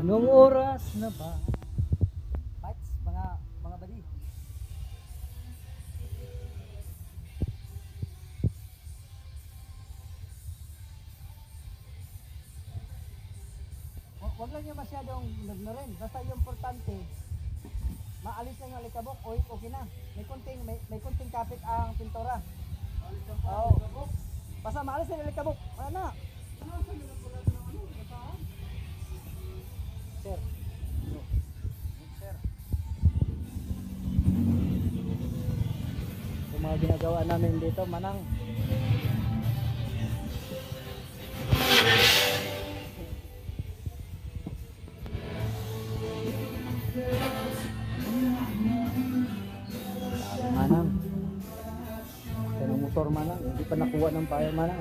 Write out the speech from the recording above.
Anong oras na ba? Fights, mga badi. Huwag lang yung masyadong rin. Basta yung importante, maalis lang yung alikabok. O okay na. May kunting kapit ang pintura. Oo. Basta maalis lang yung alikabok. Wala na. Sir. Sir. Yung mga ginagawa namin dito, manang. Manang. Yan ang motor manang. Hindi pa nakuha ng bayan manang.